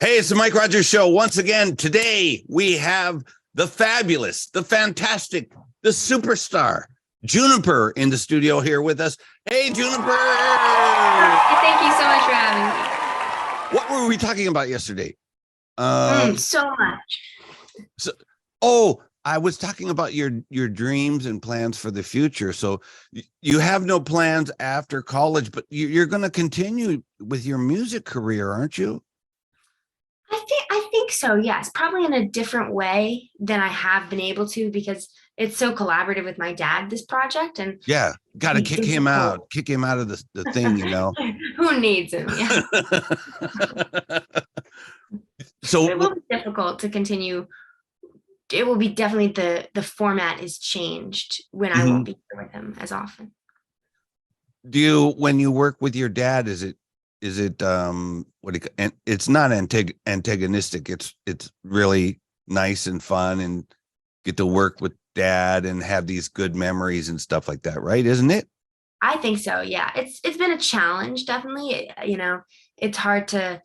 Hey, it's the Mike Rogers Show. Once again, today we have the fabulous, the fantastic, the superstar, Juniper in the studio here with us. Hey, Juniper! Thank you so much for having me. What were we talking about yesterday? So much. I was talking about your dreams and plans for the future. So you have no plans after college, but you're going to continue with your music career, aren't you? I think so, yes. Probably in a different way than I have been able to, because it's so collaborative with my dad, this project. And yeah, got to kick him out of the thing, you know. Who needs him? Yeah. So it will be difficult to continue. It will be definitely the format is changed when I won't be here with him as often. When you work with your dad, is it and it's not antagonistic, it's really nice and fun and get to work with dad and have these good memories and stuff like that, right? Isn't it? I think so, yeah. It's been a challenge, definitely. You know, it's hard to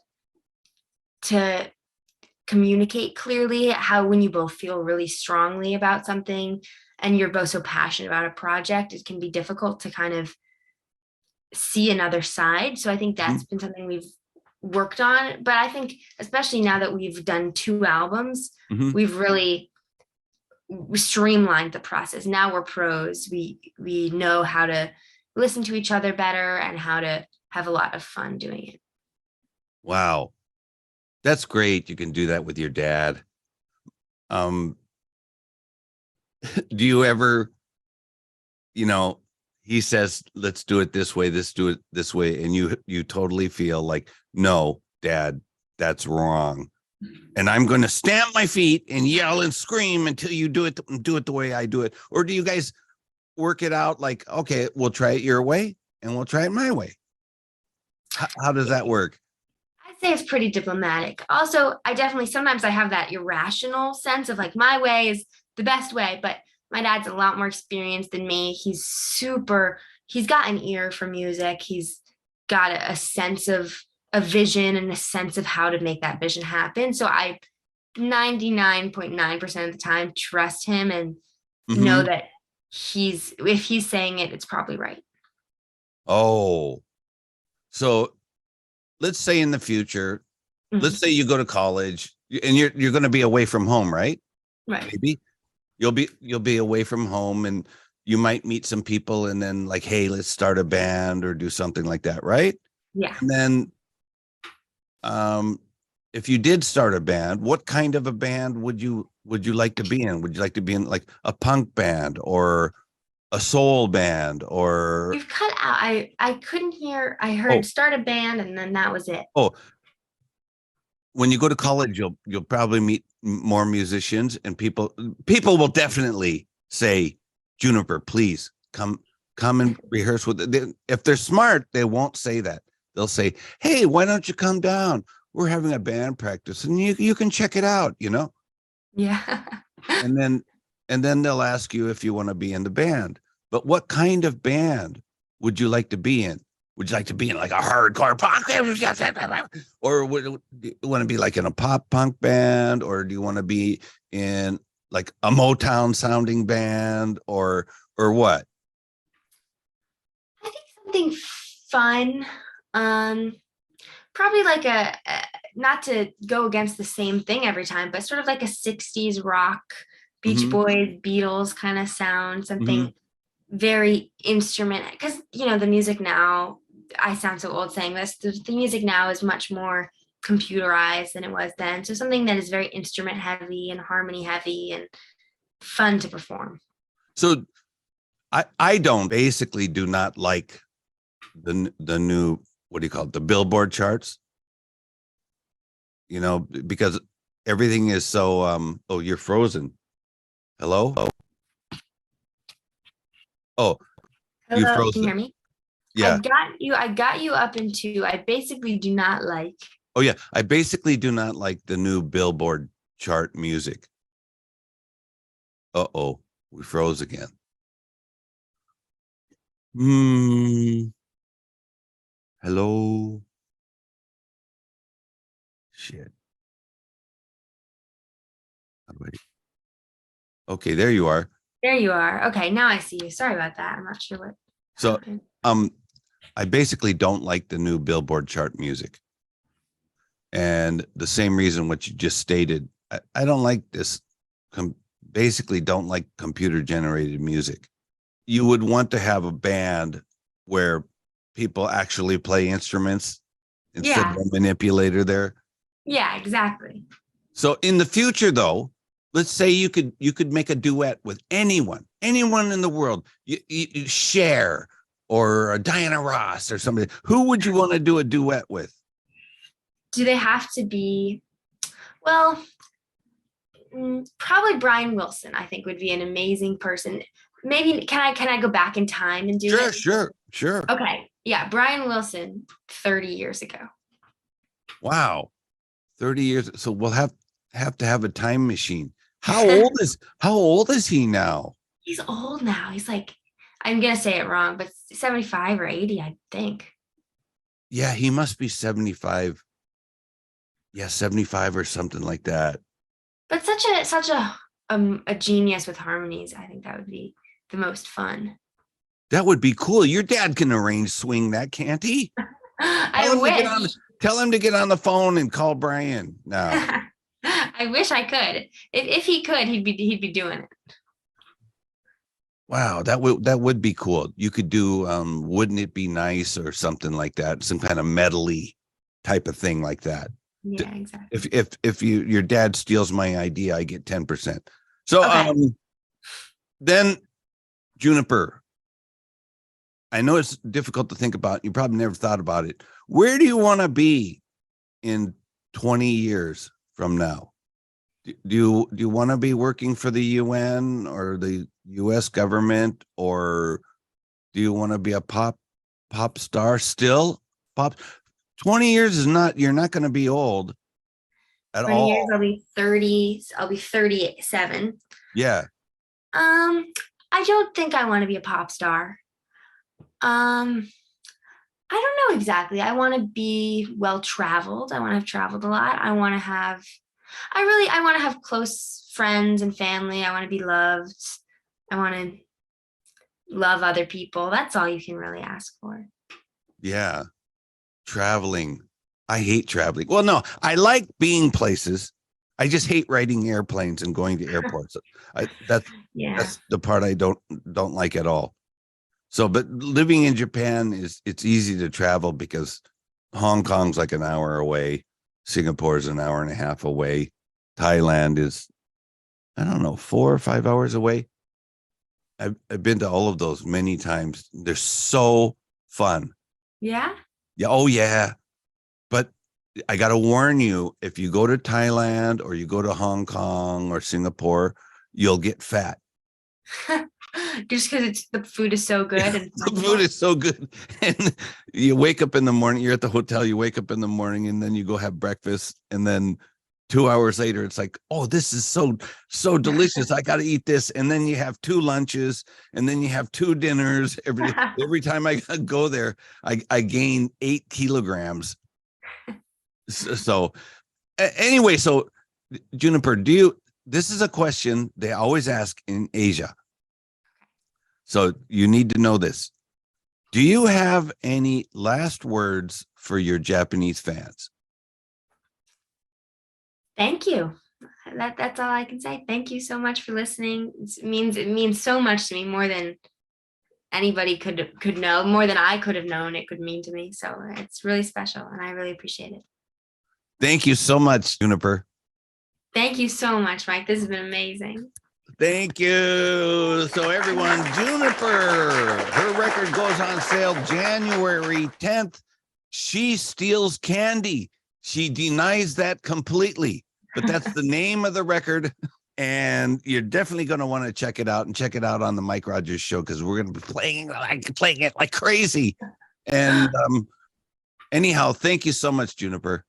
communicate clearly when you both feel really strongly about something and you're both so passionate about a project. It can be difficult to kind of see another side. So I think that's been something we've worked on. But I think especially now that we've done 2 albums, we've really streamlined the process. Now we're pros. We know how to listen to each other better and how to have a lot of fun doing it. Wow. That's great. You can do that with your dad. Do you ever, he says, let's do it this way, let's do it this way. And you totally feel like, no, Dad, that's wrong. And I'm going to stamp my feet and yell and scream until you do it the way I do it. Or do you guys work it out like, okay, we'll try it your way and we'll try it my way? How does that work? I'd say it's pretty diplomatic. Also, sometimes I have that irrational sense of like my way is the best way, but my dad's a lot more experienced than me. He's got an ear for music. He's got a sense of a vision and a sense of how to make that vision happen. So I 99.9% of the time trust him and know that if he's saying it, it's probably right. Oh, so let's say in the future, let's say you go to college and you're going to be away from home, right? Right. Maybe you'll be away from home and you might meet some people and then like, hey, let's start a band or do something like that, right? Yeah. And then if you did start a band, what kind of a band would you like to be in? Would you like to be in like a punk band or a soul band? Or you've cut out. I couldn't hear. I heard start a band and then that was it. When you go to college, you'll probably meet more musicians and people will definitely say, Juniper, please come and rehearse with it. If they're smart, they won't say that. They'll say, hey, why don't you come down? We're having a band practice and you can check it out, Yeah. and then they'll ask you if you want to be in the band. But what kind of band would you like to be in? Would you like to be in like a hardcore punk? Or would you want to be like in a pop punk band? Or do you want to be in like a Motown sounding band or what? I think something fun. Probably like not to go against the same thing every time, but sort of like a 60s rock, Beach Boys, Beatles kind of sound, something very instrument. Because, the music now, I sound so old saying this, the music now is much more computerized than it was then. So something that is very instrument heavy and harmony heavy and fun to perform. So I basically do not like the new, what do you call it, the Billboard charts, because everything is so you're frozen. Hello? Hello, you froze. can you hear me? Yeah. I got you up into, I basically do not like. Oh yeah, I basically do not like the new Billboard chart music. Uh-oh, we froze again. Hello? Shit. Wait. Okay, there you are. There you are. Okay, now I see you. Sorry about that. I'm not sure what. So, happened. I basically don't like the new Billboard chart music. And the same reason what you just stated, I don't like this, basically don't like computer generated music. You would want to have a band where people actually play instruments instead of a manipulator there. Yeah, exactly. So in the future, though, let's say you could make a duet with anyone in the world, you Cher or Diana Ross or somebody. Who would you want to do a duet with? Do they have to be? Well, probably Brian Wilson. I think would be an amazing person. Maybe can I go back in time and do it? Sure. Okay, yeah, Brian Wilson, 30 years ago. Wow, 30 years. So we'll have to have a time machine. How old is he now? He's old now. He's like, I'm gonna say it wrong, but 75 or 80, I think. Yeah, he must be 75. Yeah, 75 or something like that. But such a genius with harmonies. I think that would be the most fun. That would be cool. Your dad can arrange swing that, can't he? I wish. Tell him to get on the phone and call Brian now. I wish I could. If he could, he'd be doing it. Wow, that would be cool. You could do Wouldn't It Be Nice or something like that, some kind of medley type of thing like that. Yeah, exactly. If your dad steals my idea, I get 10%. So Okay. Then Juniper, I know it's difficult to think about. You probably never thought about it. Where do you want to be in 20 years from now? Do you want to be working for the UN or the US government, or do you want to be a pop star still? 20 years is not, you're not going to be old at 20 all. years, I'll be 30. I'll be 37. Yeah. I don't think I want to be a pop star. I don't know exactly. I want to be well traveled. I want to have traveled a lot. I want to have close friends and family. I want to be loved. I want to love other people. That's all you can really ask for. Yeah. Traveling. I hate traveling. Well, no, I like being places. I just hate riding airplanes and going to airports. That's the part I don't like at all. So, but living in Japan it's easy to travel because Hong Kong's like an hour away. Singapore is an hour and a half away. Thailand is, I don't know, 4 or 5 hours away. I've been to all of those many times. They're so fun. Yeah. Yeah. Oh, yeah. But I got to warn you, if you go to Thailand or you go to Hong Kong or Singapore, you'll get fat. Just because the food is so good. And the food is so good. And you wake up in the morning, you're at the hotel, you wake up in the morning and then you go have breakfast. And then 2 hours later, it's like, oh, this is so delicious. I got to eat this. And then you have 2 lunches and then you have 2 dinners. Every time I go there, I gain 8 kilograms. So anyway, so Juniper, this is a question they always ask in Asia. So you need to know this. Do you have any last words for your Japanese fans? Thank you. That's all I can say. Thank you so much for listening. It means so much to me, more than anybody could know, more than I could have known it could mean to me. So it's really special and I really appreciate it. Thank you so much, Juniper. Thank you so much, Mike. This has been amazing. Thank you. So everyone, Juniper, her record goes on sale January 10th. She steals candy. She denies that completely, but that's the name of the record. And you're definitely going to want to check it out, and check it out on the Mike Rogers Show, because we're going to be playing it like crazy. And anyhow, thank you so much, Juniper.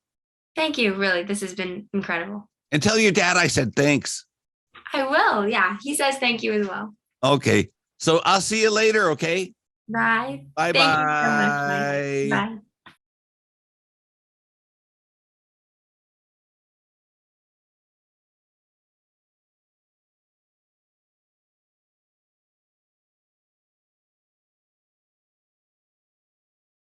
Thank you. Really, this has been incredible. And tell your dad I said thanks. I will. Yeah. He says thank you as well. Okay. So I'll see you later. Okay. Bye. Bye. Thank you so much, Mike. Bye.